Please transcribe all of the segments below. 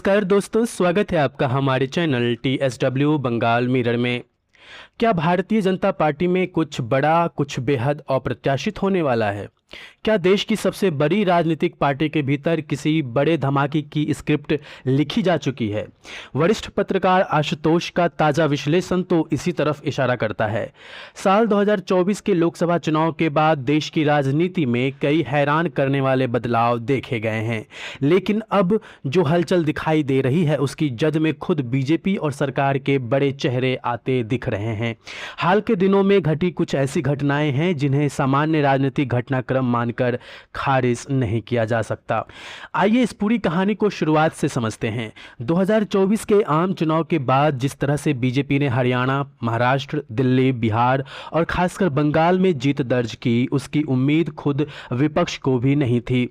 नमस्कार दोस्तों, स्वागत है आपका हमारे चैनल TSW बंगाल मिरर में। क्या भारतीय जनता पार्टी में कुछ बड़ा, कुछ बेहद अप्रत्याशित होने वाला है? क्या देश की सबसे बड़ी राजनीतिक पार्टी के भीतर किसी बड़े धमाके की स्क्रिप्ट लिखी जा चुकी है? वरिष्ठ पत्रकार आशुतोष का ताज़ा विश्लेषण तो इसी तरफ इशारा करता है। साल 2024 के लोकसभा चुनाव के बाद देश की राजनीति में कई हैरान करने वाले बदलाव देखे गए हैं, लेकिन अब जो हलचल दिखाई दे रही है उसकी जद में खुद बीजेपी और सरकार के बड़े चेहरे आते दिख रहे हैं। हाल के दिनों में घटी कुछ ऐसी घटनाएं हैं जिन्हें सामान्य राजनीतिक घटनाक्रम मानकर खारिज नहीं किया जा सकता। आइए इस पूरी कहानी को शुरुआत से समझते हैं। 2024 के आम चुनाव के बाद जिस तरह से बीजेपी ने हरियाणा, महाराष्ट्र, दिल्ली, बिहार और खासकर बंगाल में जीत दर्ज की, उसकी उम्मीद खुद विपक्ष को भी नहीं थी।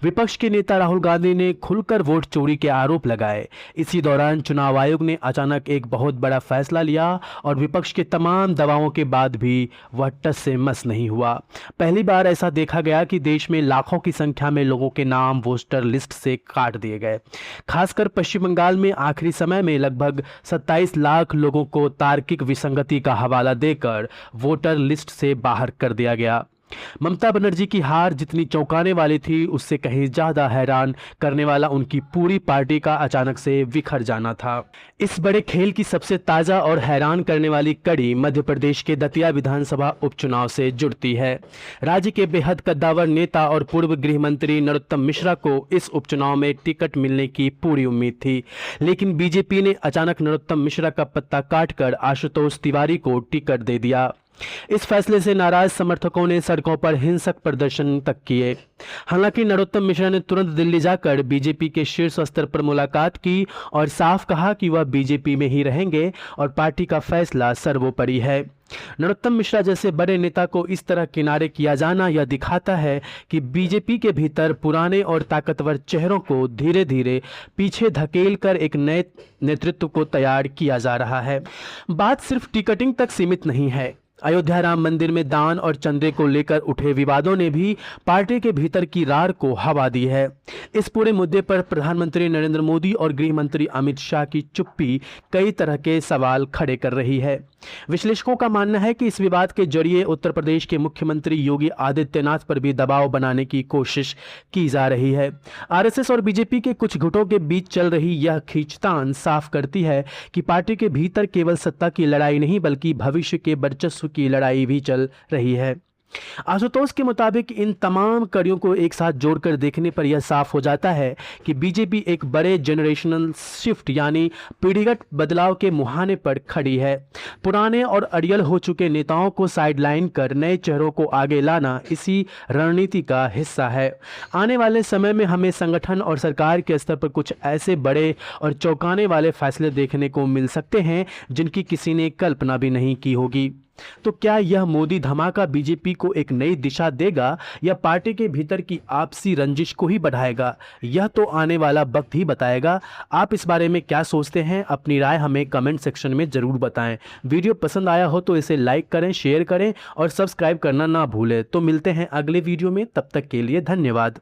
विपक्ष के नेता राहुल गांधी ने खुलकर वोट चोरी के आरोप लगाए। इसी दौरान चुनाव आयोग ने अचानक एक बहुत बड़ा फैसला लिया और विपक्ष के तमाम दबावों के बाद भी वह टस से मस नहीं हुआ। पहली बार ऐसा देखा गया कि देश में लाखों की संख्या में लोगों के नाम वोटर लिस्ट से काट दिए गए। खासकर पश्चिम बंगाल में आखिरी समय में लगभग 27 लाख लोगों को तार्किक विसंगति का हवाला देकर वोटर लिस्ट से बाहर कर दिया गया। ममता बनर्जी की हार जितनी चौंकाने वाली थी, उससे कहीं ज्यादा हैरान करने वाला उनकी पूरी पार्टी का अचानक से बिखर जाना था। इस बड़े खेल की सबसे ताजा और हैरान करने वाली कड़ी मध्य प्रदेश के दतिया विधानसभा उपचुनाव से जुड़ती है। राज्य के बेहद कद्दावर नेता और पूर्व गृह मंत्री नरोत्तम मिश्रा को इस उपचुनाव में टिकट मिलने की पूरी उम्मीद थी, लेकिन बीजेपी ने अचानक नरोत्तम मिश्रा का पत्ता काटकर आशुतोष तिवारी को टिकट दे दिया। इस फैसले से नाराज समर्थकों ने सड़कों पर हिंसक प्रदर्शन तक किए। हालांकि नरोत्तम मिश्रा ने तुरंत दिल्ली जाकर बीजेपी के शीर्ष स्तर पर मुलाकात की और साफ कहा कि वह बीजेपी में ही रहेंगे और पार्टी का फैसला सर्वोपरि है। नरोत्तम मिश्रा जैसे बड़े नेता को इस तरह किनारे किया जाना यह दिखाता है कि बीजेपी के भीतर पुराने और ताकतवर चेहरों को धीरे धीरे पीछे धकेल कर एक नए नेतृत्व को तैयार किया जा रहा है। बात सिर्फ टिकटिंग तक सीमित नहीं है। अयोध्या राम मंदिर में दान और चंदे को लेकर उठे विवादों ने भी पार्टी के भीतर की रार को हवा दी है। इस पूरे मुद्दे पर प्रधानमंत्री नरेंद्र मोदी और गृह मंत्री अमित शाह की चुप्पी कई तरह के सवाल खड़े कर रही है। विश्लेषकों का मानना है कि इस विवाद के जरिए उत्तर प्रदेश के मुख्यमंत्री योगी आदित्यनाथ पर भी दबाव बनाने की कोशिश की जा रही है। आरएसएस और बीजेपी के कुछ गुटों के बीच चल रही यह खींचतान साफ करती है कि पार्टी के भीतर केवल सत्ता की लड़ाई नहीं बल्कि भविष्य के वर्चस्व की लड़ाई भी चल रही है। आशुतोष के मुताबिक इन तमाम कड़ियों को एक साथ जोड़कर देखने पर यह साफ हो जाता है कि बीजेपी एक बड़े जनरेशनल शिफ्ट यानी पीढ़ीगत बदलाव के मुहाने पर खड़ी है। पुराने और अड़ियल हो चुके नेताओं को साइडलाइन कर नए चेहरों को आगे लाना इसी रणनीति का हिस्सा है। आने वाले समय में हमें संगठन और सरकार के स्तर पर कुछ ऐसे बड़े और चौंकाने वाले फैसले देखने को मिल सकते हैं जिनकी किसी ने कल्पना भी नहीं की होगी। तो क्या यह मोदी धमाका बीजेपी को एक नई दिशा देगा या पार्टी के भीतर की आपसी रंजिश को ही बढ़ाएगा? यह तो आने वाला वक्त ही बताएगा। आप इस बारे में क्या सोचते हैं? अपनी राय हमें कमेंट सेक्शन में जरूर बताएं। वीडियो पसंद आया हो तो इसे लाइक करें, शेयर करें और सब्सक्राइब करना ना भूलें। तो मिलते हैं अगले वीडियो में, तब तक के लिए धन्यवाद।